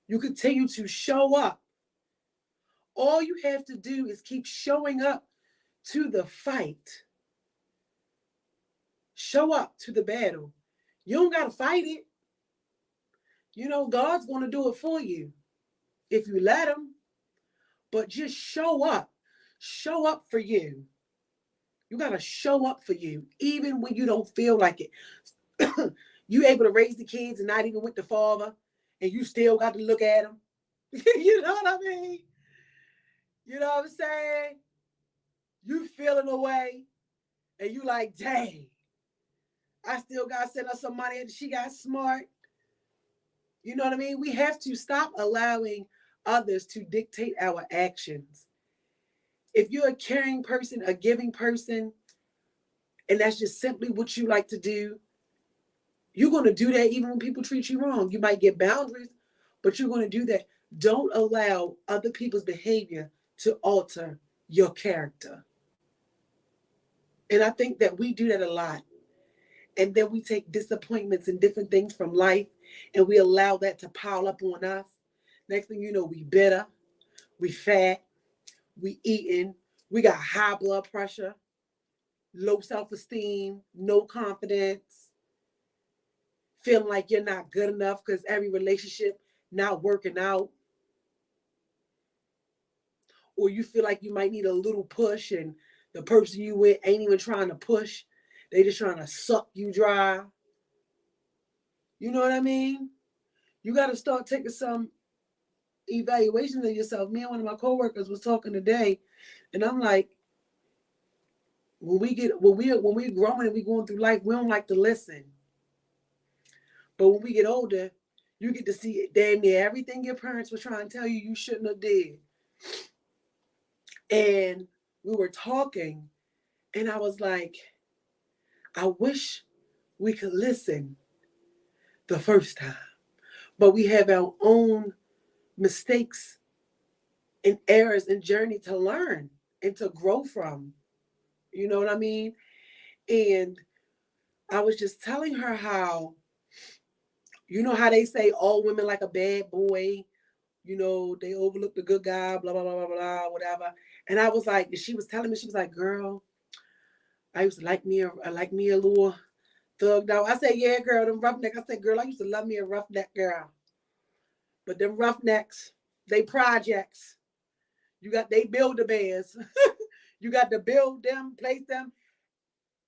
Speaker 3: You continue to show up. All you have to do is keep showing up to the fight. Show up to the battle. You don't got to fight it. God's going to do it for you if you let him. But just show up. Show up for you. You got to show up for you, even when you don't feel like it. You able to raise the kids and not even with the father, and you still got to look at them. You know what I mean? You know what I'm saying? You feeling away, and you like, dang, I still got to send her some money, and she got smart. You know what I mean? We have to stop allowing others to dictate our actions. If you're a caring person, a giving person, and that's just simply what you like to do, you're going to do that even when people treat you wrong. You might get boundaries, but you're going to do that. Don't allow other people's behavior to alter your character. And I think that we do that a lot. And then we take disappointments and different things from life, and we allow that to pile up on us. Next thing you know, we bitter, we fat, we eating, we got high blood pressure, low self-esteem, no confidence, feeling like you're not good enough because every relationship not working out. Or you feel like you might need a little push and the person you with ain't even trying to push. They just trying to suck you dry. You know what I mean? You got to start taking some evaluations of yourself. Me and one of my coworkers was talking today, and I'm like, when we're growing and we going through life, we don't like to listen. But when we get older, you get to see damn near everything your parents were trying to tell you you shouldn't have did. And we were talking, and I was like, I wish we could listen the first time, but we have our own mistakes and errors and journey to learn and to grow from. You know what I mean? And I was just telling her how, how they say all women like a bad boy, they overlook the good guy, blah, blah, blah, blah, blah, whatever. And I was like, she was telling me, she was like, girl, I used to like me a little thugged out. I said, yeah, girl, them roughnecks. I said, girl, I used to love me a roughneck girl. But them roughnecks, they projects. They build the bears. You got to build them, place them,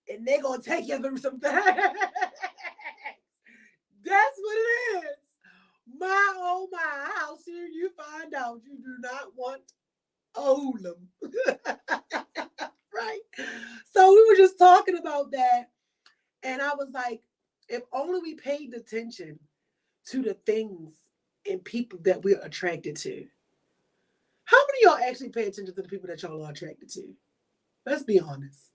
Speaker 3: and they're going to take you through some things. That's what it is. My, oh my, how soon you find out you do not want Olam. Right? So we were just talking about that. And I was like, if only we paid attention to the things and people that we're attracted to. How many of y'all actually pay attention to the people that y'all are attracted to? Let's be honest.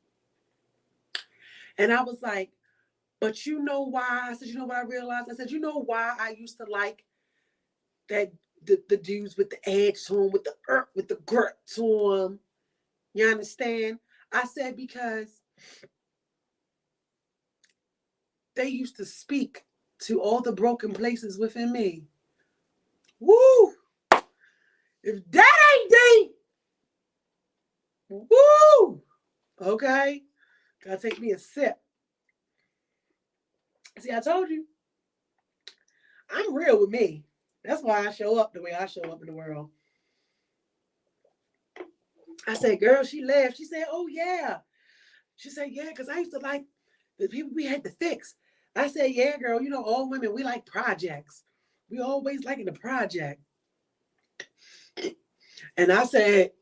Speaker 3: And I was like, but you know why? I said, you know what I realized? I said, you know why I used to like that the dudes with the edge to them, with the grit to them. You understand? I said, because they used to speak to all the broken places within me. Woo! If that ain't deep, woo! Okay? Gotta take me a sip. See, I told you, I'm real with me. That's why I show up the way I show up in the world. I said, girl, she laughed. She said, oh, yeah. She said, yeah, because I used to like the people we had to fix. I said, yeah, girl, all women, we like projects. We always liking the project. And I said,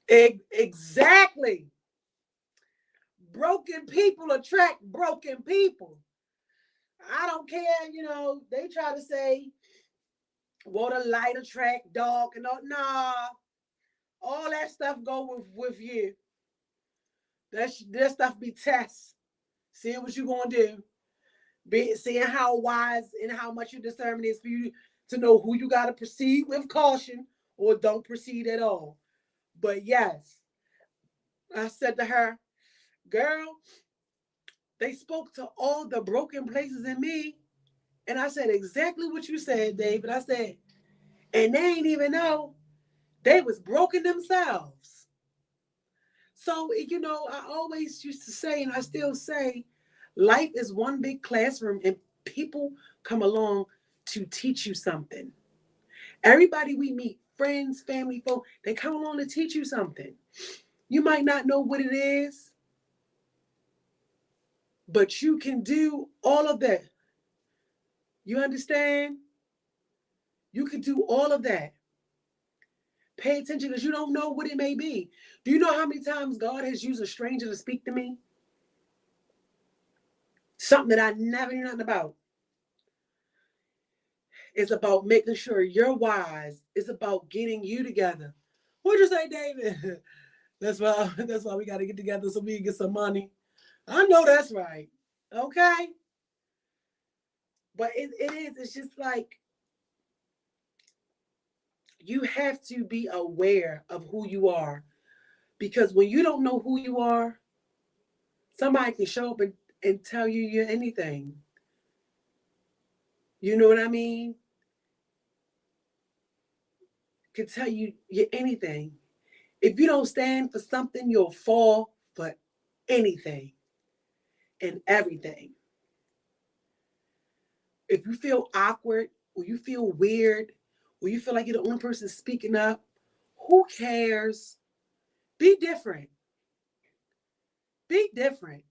Speaker 3: exactly. Broken people attract broken people. I don't care, they try to say, what a light attract dog and all. Nah, all that stuff go with you. That stuff be tests. Seeing what you gonna do. Seeing how wise and how much your discernment is for you to know who you gotta proceed with caution or don't proceed at all. But yes, I said to her, girl, they spoke to all the broken places in me. And I said exactly what you said, David. I said, and they ain't even know they was broken themselves. So, I always used to say, and I still say, life is one big classroom and people come along to teach you something. Everybody we meet, friends, family, folk, they come along to teach you something. You might not know what it is, but you can do all of that. You understand? You can do all of that. Pay attention because you don't know what it may be. Do you know how many times God has used a stranger to speak to me? Something that I never knew nothing about. It's about making sure you're wise. It's about getting you together. What'd you say, David? That's why we got to get together so we can get some money. I know that's right. Okay? But it's just like, you have to be aware of who you are. Because when you don't know who you are, somebody can show up and tell you you're anything. You know what I mean? Can tell you you're anything. If you don't stand for something, you'll fall for anything and everything. If you feel awkward or you feel weird or you feel like you're the only person speaking up, who cares? Be different. Be different.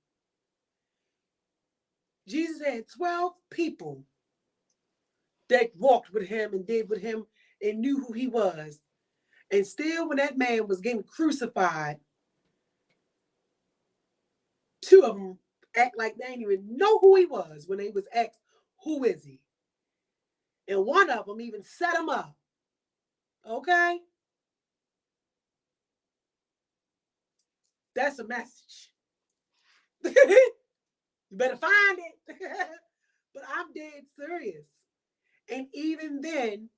Speaker 3: Jesus had 12 people that walked with him and did with him and knew who he was. And still, when that man was getting crucified, 2 of them act like they didn't even know who he was when they was asked, who is he? And one of them even set him up. Okay? That's a message. You better find it. But I'm dead serious. And even then,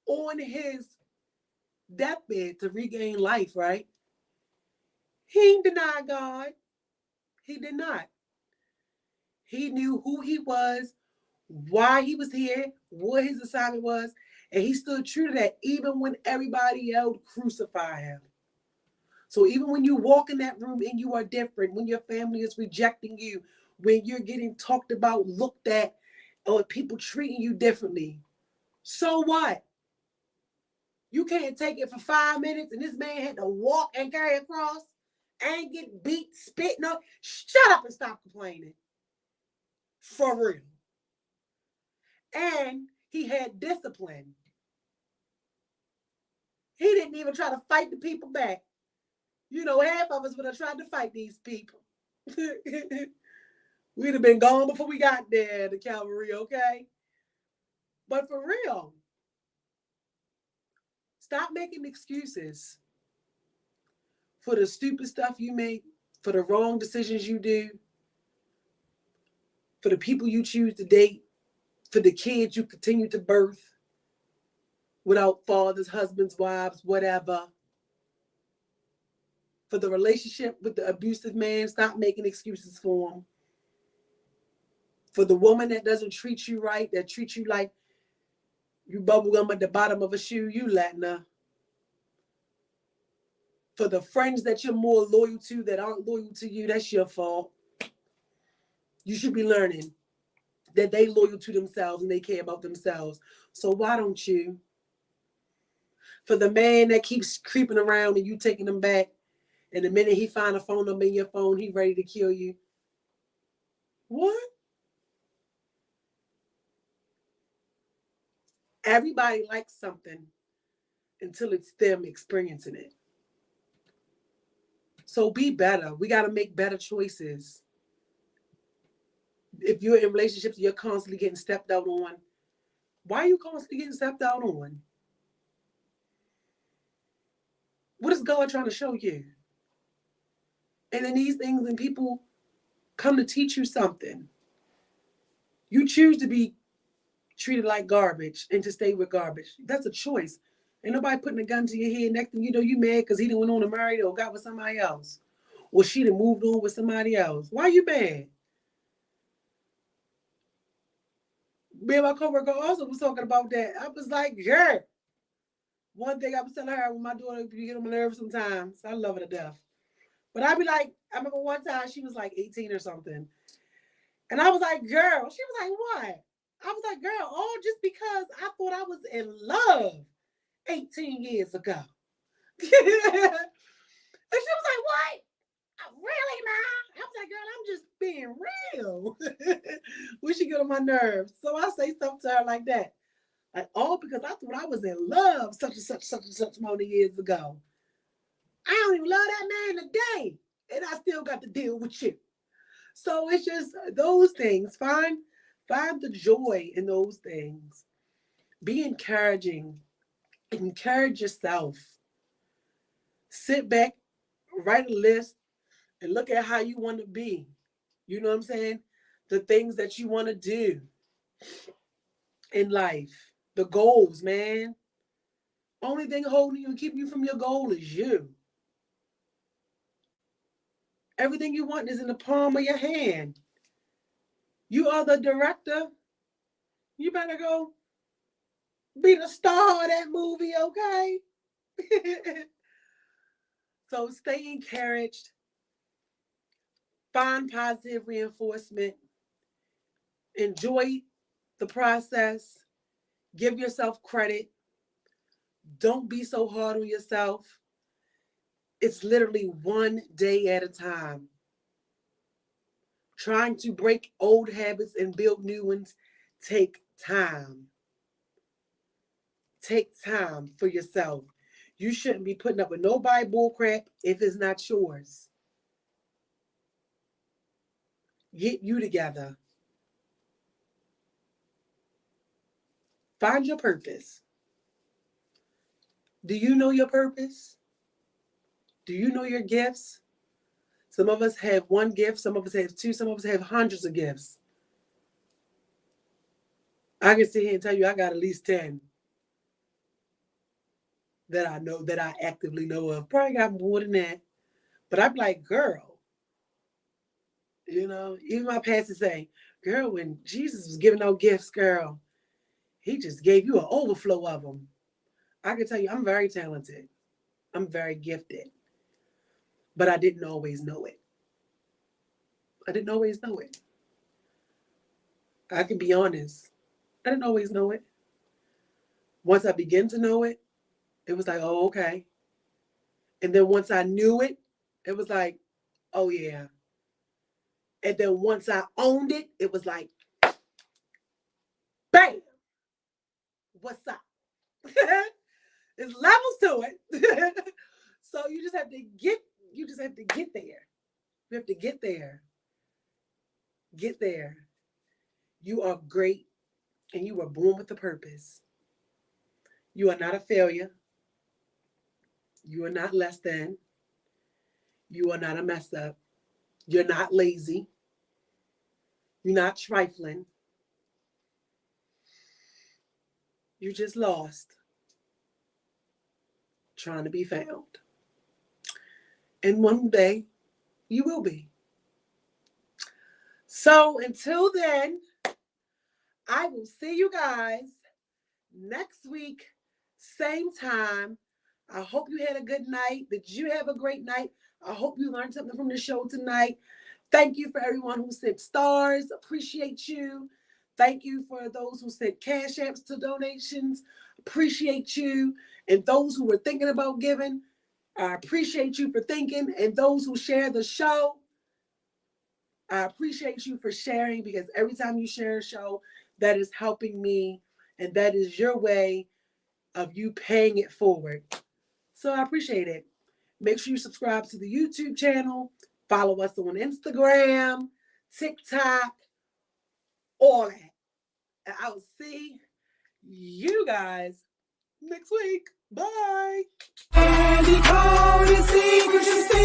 Speaker 3: on his deathbed to regain life, right? He didn't deny God. He did not. He knew who he was, why he was here, what his assignment was, and he stood true to that even when everybody yelled, crucify him. So even when you walk in that room and you are different, when your family is rejecting you, when you're getting talked about, looked at, or people treating you differently, so what? You can't take it for 5 minutes and this man had to walk and carry a cross and get beat, spitting up. Shut up and stop complaining. For real. And he had discipline. He didn't even try to fight the people back. Half of us would have tried to fight these people. We'd have been gone before we got there, the cavalry, okay? But for real, stop making excuses for the stupid stuff you make, for the wrong decisions you do, for the people you choose to date, for the kids you continue to birth without fathers, husbands, wives, whatever. For the relationship with the abusive man, stop making excuses for him. For the woman that doesn't treat you right, that treats you like you bubblegum at the bottom of a shoe, you letting her. For the friends that you're more loyal to that aren't loyal to you, that's your fault. You should be learning that they loyal to themselves and they care about themselves. So why don't you? For the man that keeps creeping around and you taking him back, and the minute he find a phone number in your phone, he ready to kill you. What? Everybody likes something until it's them experiencing it. So be better. We got to make better choices. If you're in relationships, you're constantly getting stepped out on. Why are you constantly getting stepped out on? What is God trying to show you? And then these things, and people come to teach you something. You choose to be treated like garbage and to stay with garbage. That's a choice. Ain't nobody putting a gun to your head. Next thing you know, you mad because he done went on and married or got with somebody else. Or she done moved on with somebody else. Why you mad? Me and my coworker also was talking about that. I was like, yeah. One thing I was telling her when my daughter be getting on my nerves sometimes. I love her to death. But I'd be like, I remember one time she was like 18 or something. And I was like, girl. She was like, what? I was like, girl, all just because I thought I was in love 18 years ago. And she was like, what? Really, Ma? I was like, girl, I'm just being real. When she get on my nerves. So I say stuff to her like that. Like, all because I thought I was in love such and such many years ago. I don't even love that man today. And I still got to deal with you. So it's just those things. Find the joy in those things. Be encouraging. Encourage yourself. Sit back, write a list, and look at how you want to be. You know what I'm saying? The things that you want to do in life. The goals, man. Only thing holding you and keeping you from your goal is you. Everything you want is in the palm of your hand. You are the director. You better go be the star of that movie, okay? So stay encouraged. Find positive reinforcement. Enjoy the process. Give yourself credit. Don't be so hard on yourself. It's literally one day at a time. Trying to break old habits and build new ones take time. Take time for yourself. You shouldn't be putting up with nobody bullcrap if it's not yours. Get you together. Find your purpose. Do you know your purpose? Do you know your gifts? Some of us have one gift, some of us have two, some of us have hundreds of gifts. I can sit here and tell you I got at least 10 that I know, that I actively know of. Probably got more than that. But I'm like, girl, you know, even my pastor say, girl, when Jesus was giving out gifts, girl, he just gave you an overflow of them. I can tell you, I'm very talented. I'm very gifted. But I didn't always know it. I didn't always know it. I can be honest. I didn't always know it. Once I began to know it, it was like, oh, okay. And then once I knew it, it was like, oh, yeah. And then once I owned it, it was like, bam. What's up? There's levels to it. So you just have to get there. You have to get there. Get there. You are great and you were born with a purpose. You are not a failure. You are not less than. You are not a mess up. You're not lazy. You're not trifling. You're just lost, trying to be found. And one day, you will be. So until then, I will see you guys next week, same time. I hope you had a good night. Did you have a great night? I hope you learned something from the show tonight. Thank you for everyone who sent stars. Appreciate you. Thank you for those who sent cash apps to donations. Appreciate you. And those who were thinking about giving, I appreciate you for thinking. And those who share the show, I appreciate you for sharing, because every time you share a show, that is helping me. And that is your way of you paying it forward. So I appreciate it. Make sure you subscribe to the YouTube channel. Follow us on Instagram, TikTok, all that. And I'll see you guys next week. Bye. Candy coated secrets you see.